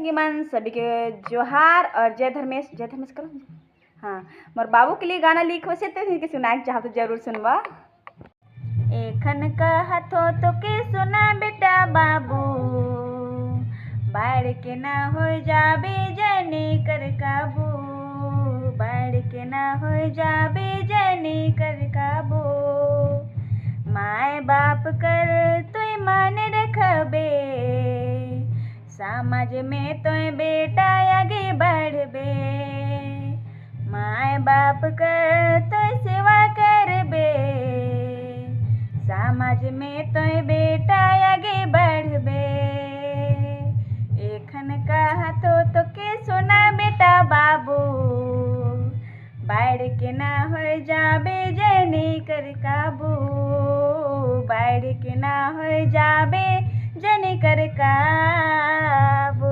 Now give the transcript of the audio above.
ईमान सभी के जोहार और जय धर्मेश करो। हाँ, मोर बाबू के लिए गाना लिखो से तो सुनाए चाहो तो जरूर सुनवा। एखन कहथो तो के सुना बेटा बाबू, बाढ़ के ना हो जाबे जनी कर काबू, बाढ़ के ना हो जाबे जनी कर काबू। माए बाप कर तुय मान रखबे, समाज में तोय बेटा आगे बढ़बे। माए बाप कर तोय सेवा करबे, समाज में तोय बेटा आगे बढ़बे। एखन कहथो तो के सुना बेटा बाबू, बाढ़ के ना हो जाबे जनी कर काबू, बाढ़ के ना हो जाबे जनी कर काबू।